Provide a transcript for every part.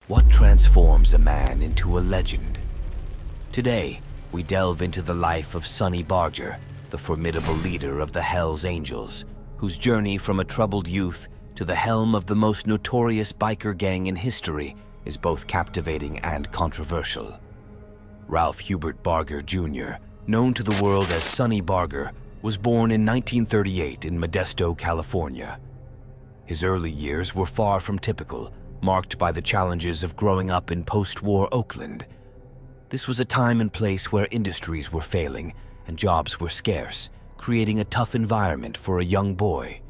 What transforms a man into a legend? Today, we delve into the life of Sonny Barger, the formidable leader of the Hells Angels, whose journey from a troubled youth to the helm of the most notorious biker gang in history is both captivating and controversial. Ralph Hubert Barger Jr., known to the world as Sonny Barger, was born in 1938 in Modesto, California. His early years were far from typical, marked by the challenges of growing up in post-war Oakland. This was a time and place where industries were failing and jobs were scarce, creating a tough environment for a young boy.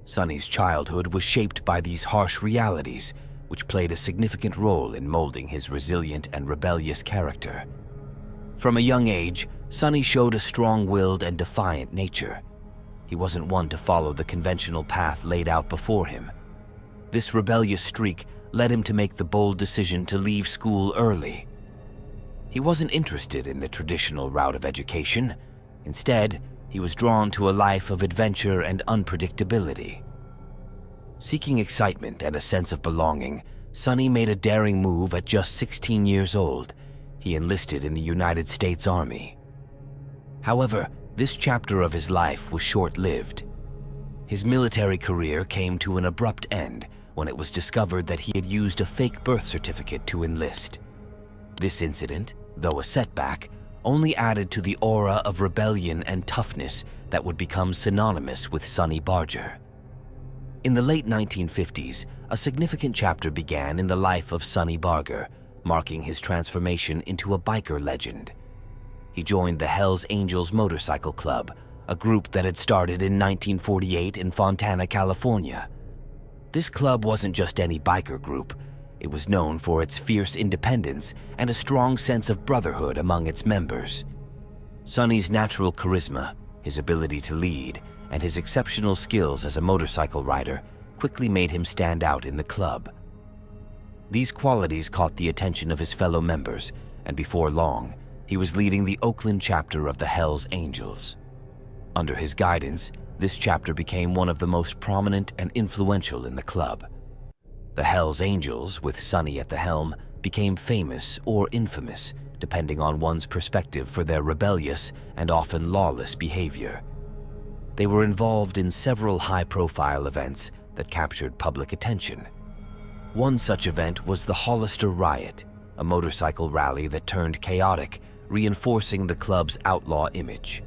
Sonny's childhood was shaped by these harsh realities, which played a significant role in molding his resilient and rebellious character. From a young age, Sonny showed a strong-willed and defiant nature. He wasn't one to follow the conventional path laid out before him. This rebellious streak led him to make the bold decision to leave school early. He wasn't interested in the traditional route of education. Instead, he was drawn to a life of adventure and unpredictability. Seeking excitement and a sense of belonging, Sonny made a daring move at just 16 years old. He enlisted in the United States Army. However, this chapter of his life was short-lived. His military career came to an abrupt end when it was discovered that he had used a fake birth certificate to enlist. This incident, though a setback, only added to the aura of rebellion and toughness that would become synonymous with Sonny Barger. In the late 1950s, a significant chapter began in the life of Sonny Barger, marking his transformation into a biker legend. He joined the Hells Angels Motorcycle Club, a group that had started in 1948 in Fontana, California. This club wasn't just any biker group. It was known for its fierce independence and a strong sense of brotherhood among its members. Sonny's natural charisma, his ability to lead, and his exceptional skills as a motorcycle rider quickly made him stand out in the club. These qualities caught the attention of his fellow members, and before long, he was leading the Oakland chapter of the Hells Angels. Under his guidance, this chapter became one of the most prominent and influential in the club. The Hells Angels, with Sonny at the helm, became famous or infamous, depending on one's perspective, for their rebellious and often lawless behavior. They were involved in several high-profile events that captured public attention. One such event was the Hollister Riot, a motorcycle rally that turned chaotic, reinforcing the club's outlaw image.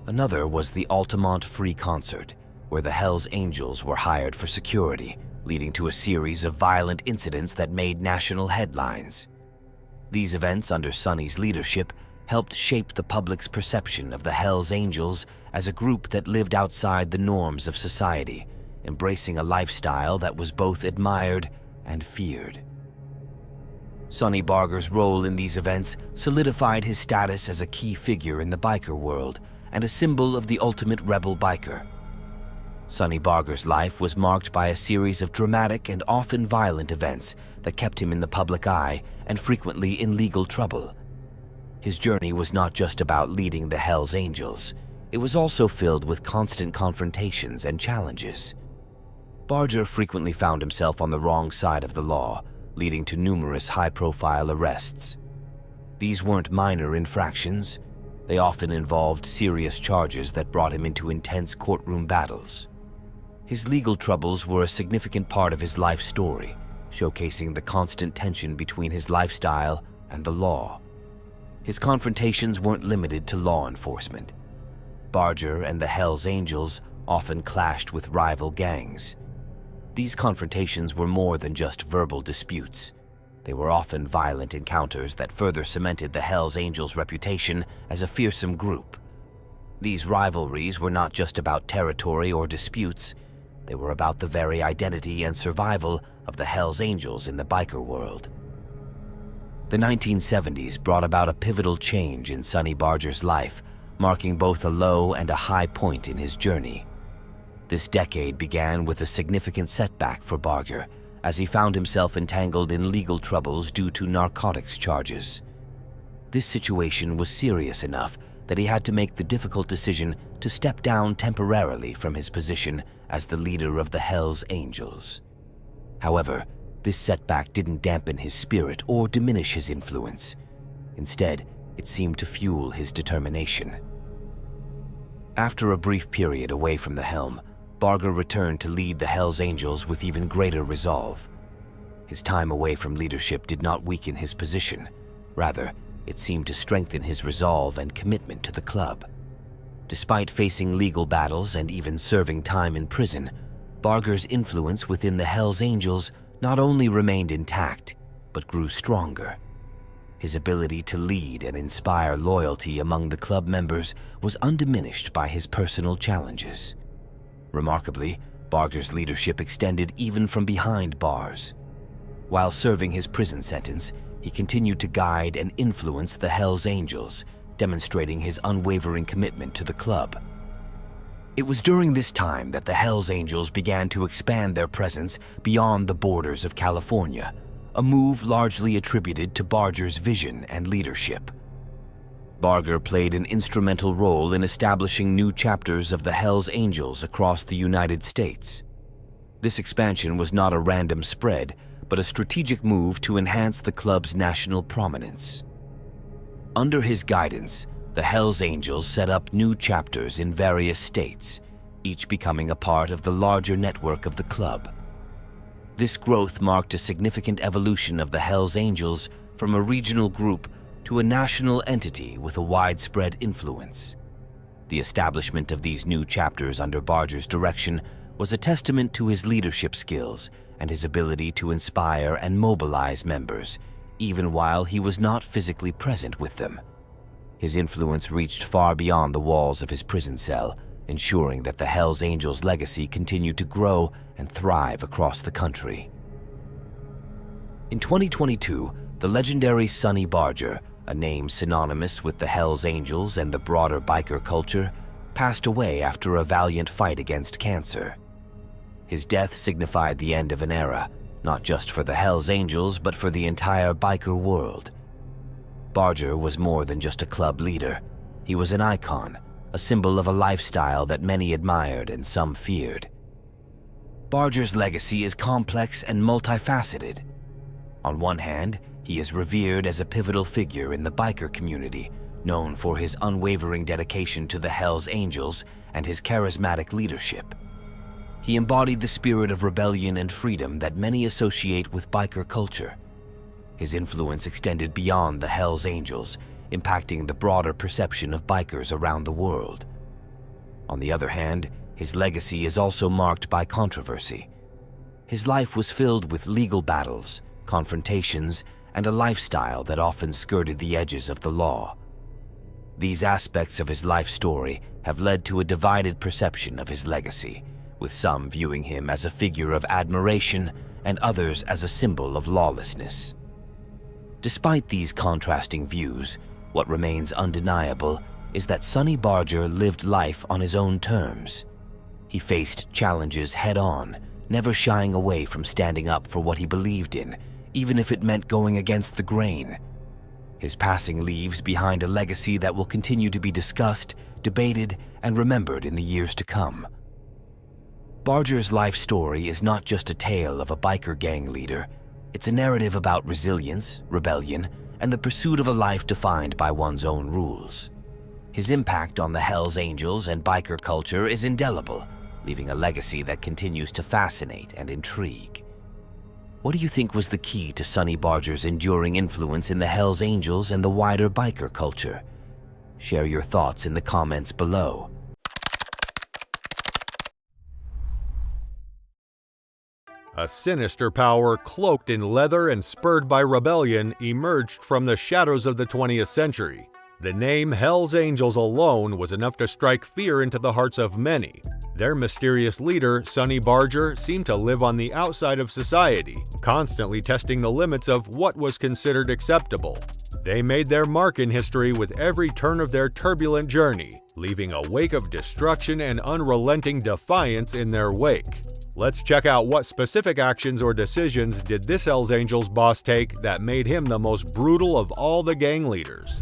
Another was the Altamont Free Concert, where the Hells Angels were hired for security, leading to a series of violent incidents that made national headlines. These events under Sonny's leadership helped shape the public's perception of the Hells Angels as a group that lived outside the norms of society, embracing a lifestyle that was both admired and feared. Sonny Barger's role in these events solidified his status as a key figure in the biker world and a symbol of the ultimate rebel biker. Sonny Barger's life was marked by a series of dramatic and often violent events that kept him in the public eye and frequently in legal trouble. His journey was not just about leading the Hells Angels. It was also filled with constant confrontations and challenges. Barger frequently found himself on the wrong side of the law, leading to numerous high-profile arrests. These weren't minor infractions. They often involved serious charges that brought him into intense courtroom battles. His legal troubles were a significant part of his life story, showcasing the constant tension between his lifestyle and the law. His confrontations weren't limited to law enforcement. Barger and the Hells Angels often clashed with rival gangs. These confrontations were more than just verbal disputes. They were often violent encounters that further cemented the Hells Angels' reputation as a fearsome group. These rivalries were not just about territory or disputes. They were about the very identity and survival of the Hells Angels in the biker world. The 1970s brought about a pivotal change in Sonny Barger's life, marking both a low and a high point in his journey. This decade began with a significant setback for Barger, as he found himself entangled in legal troubles due to narcotics charges. This situation was serious enough that he had to make the difficult decision to step down temporarily from his position as the leader of the Hells Angels. However, This setback didn't dampen his spirit or diminish his influence. Instead, it seemed to fuel his determination. After a brief period away from the helm, Barger returned to lead the Hells Angels with even greater resolve. His time away from leadership did not weaken his position. Rather, it seemed to strengthen his resolve and commitment to the club. Despite facing legal battles and even serving time in prison, Barger's influence within the Hells Angels not only remained intact, but grew stronger. His ability to lead and inspire loyalty among the club members was undiminished by his personal challenges. Remarkably, Barger's leadership extended even from behind bars. While serving his prison sentence, he continued to guide and influence the Hells Angels, demonstrating his unwavering commitment to the club. It was during this time that the Hells Angels began to expand their presence beyond the borders of California, a move largely attributed to Barger's vision and leadership. Barger played an instrumental role in establishing new chapters of the Hells Angels across the United States. This expansion was not a random spread, but a strategic move to enhance the club's national prominence. Under his guidance, the Hells Angels set up new chapters in various states, each becoming a part of the larger network of the club. This growth marked a significant evolution of the Hells Angels from a regional group to a national entity with a widespread influence. The establishment of these new chapters under Barger's direction was a testament to his leadership skills and his ability to inspire and mobilize members, even while he was not physically present with them. His influence reached far beyond the walls of his prison cell, ensuring that the Hells Angels' legacy continued to grow and thrive across the country. In 2022, the legendary Sonny Barger, a name synonymous with the Hells Angels and the broader biker culture, passed away after a valiant fight against cancer. His death signified the end of an era, not just for the Hells Angels, but for the entire biker world. Barger was more than just a club leader. He was an icon, a symbol of a lifestyle that many admired and some feared. Barger's legacy is complex and multifaceted. On one hand, he is revered as a pivotal figure in the biker community, known for his unwavering dedication to the Hells Angels and his charismatic leadership. He embodied the spirit of rebellion and freedom that many associate with biker culture. His influence extended beyond the Hells Angels, impacting the broader perception of bikers around the world. On the other hand, his legacy is also marked by controversy. His life was filled with legal battles, confrontations, and a lifestyle that often skirted the edges of the law. These aspects of his life story have led to a divided perception of his legacy, with some viewing him as a figure of admiration and others as a symbol of lawlessness. Despite these contrasting views, what remains undeniable is that Sonny Barger lived life on his own terms. He faced challenges head-on, never shying away from standing up for what he believed in, even if it meant going against the grain. His passing leaves behind a legacy that will continue to be discussed, debated, and remembered in the years to come. Barger's life story is not just a tale of a biker gang leader. It's a narrative about resilience, rebellion, and the pursuit of a life defined by one's own rules. His impact on the Hells Angels and biker culture is indelible, leaving a legacy that continues to fascinate and intrigue. What do you think was the key to Sonny Barger's enduring influence in the Hells Angels and the wider biker culture? Share your thoughts in the comments below. A sinister power cloaked in leather and spurred by rebellion emerged from the shadows of the 20th century. The name Hells Angels alone was enough to strike fear into the hearts of many. Their mysterious leader, Sonny Barger, seemed to live on the outside of society, constantly testing the limits of what was considered acceptable. They made their mark in history with every turn of their turbulent journey, leaving a wake of destruction and unrelenting defiance in their wake. Let's check out what specific actions or decisions did this Hells Angels boss take that made him the most brutal of all the gang leaders.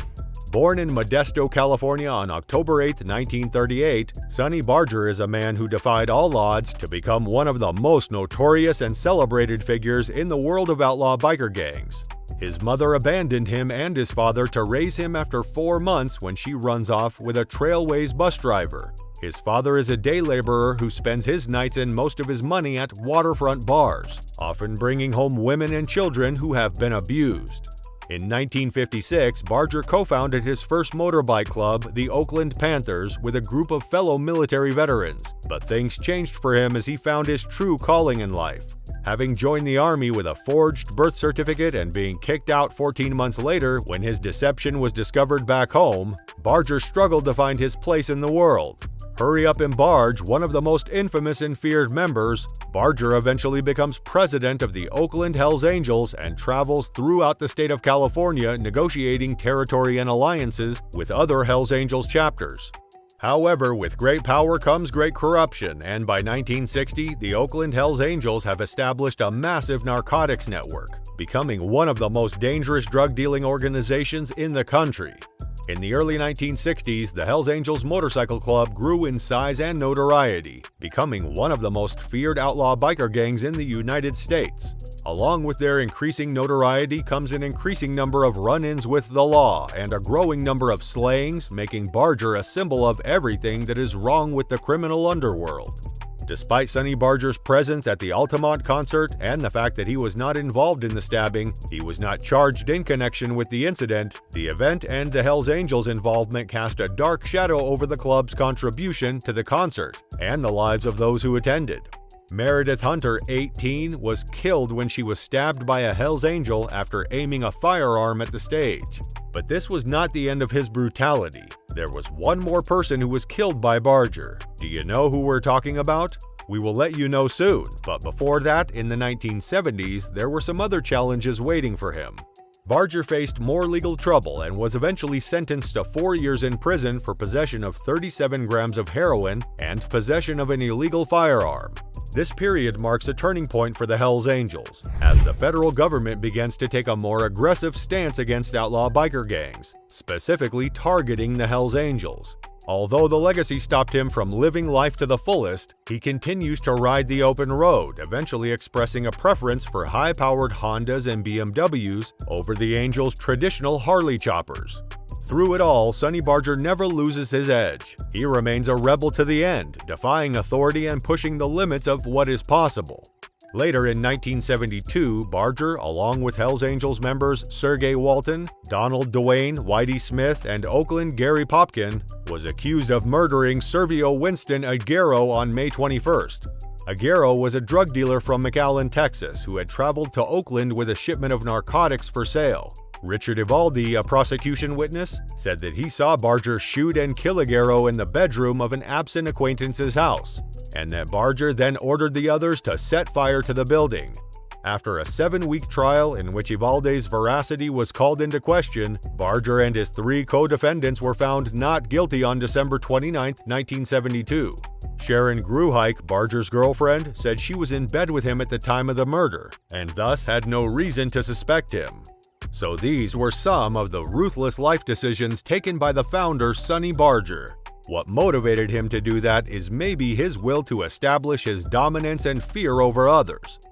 Born in Modesto, California on October 8, 1938, Sonny Barger is a man who defied all odds to become one of the most notorious and celebrated figures in the world of outlaw biker gangs. His mother abandoned him and his father to raise him after 4 months when she runs off with a Trailways bus driver. His father is a day laborer who spends his nights and most of his money at waterfront bars, often bringing home women and children who have been abused. In 1956, Barger co-founded his first motorbike club, the Oakland Panthers, with a group of fellow military veterans, but things changed for him as he found his true calling in life. Having joined the Army with a forged birth certificate and being kicked out 14 months later when his deception was discovered back home, Barger struggled to find his place in the world. Hurry Up and Barge, one of the most infamous and feared members, Barger eventually becomes president of the Oakland Hells Angels and travels throughout the state of California negotiating territory and alliances with other Hells Angels chapters. However, with great power comes great corruption, and by 1960, the Oakland Hells Angels have established a massive narcotics network, becoming one of the most dangerous drug-dealing organizations in the country. In the early 1960s, the Hells Angels Motorcycle Club grew in size and notoriety, becoming one of the most feared outlaw biker gangs in the United States. Along with their increasing notoriety comes an increasing number of run-ins with the law and a growing number of slayings, making Barger a symbol of everything that is wrong with the criminal underworld. Despite Sonny Barger's presence at the Altamont concert and the fact that he was not involved in the stabbing, he was not charged in connection with the incident. The event and the Hells Angels' involvement cast a dark shadow over the club's contribution to the concert and the lives of those who attended. Meredith Hunter, 18, was killed when she was stabbed by a Hells Angel after aiming a firearm at the stage. But this was not the end of his brutality. There was one more person who was killed by Barger. Do you know who we're talking about? We will let you know soon, but before that, in the 1970s, there were some other challenges waiting for him. Barger faced more legal trouble and was eventually sentenced to 4 years in prison for possession of 37 grams of heroin and possession of an illegal firearm. This period marks a turning point for the Hells Angels, as the federal government begins to take a more aggressive stance against outlaw biker gangs, specifically targeting the Hells Angels. Although the legacy stopped him from living life to the fullest, he continues to ride the open road, eventually expressing a preference for high-powered Hondas and BMWs over the Angels' traditional Harley choppers. Through it all, Sonny Barger never loses his edge. He remains a rebel to the end, defying authority and pushing the limits of what is possible. Later in 1972, Barger, along with Hells Angels members Sergey Walton, Donald Duane, Whitey Smith, and Oakland Gary Popkin, was accused of murdering Servio Winston Aguero on May 21st. Aguero was a drug dealer from McAllen, Texas, who had traveled to Oakland with a shipment of narcotics for sale. Richard Ivaldi, a prosecution witness, said that he saw Barger shoot and kill Aguero in the bedroom of an absent acquaintance's house, and that Barger then ordered the others to set fire to the building. After a 7-week trial in which Ivaldi's veracity was called into question, Barger and his 3 co-defendants were found not guilty on December 29, 1972. Sharon Gruhike, Barger's girlfriend, said she was in bed with him at the time of the murder, and thus had no reason to suspect him. So these were some of the ruthless life decisions taken by the founder Sonny Barger. What motivated him to do that is maybe his will to establish his dominance and fear over others.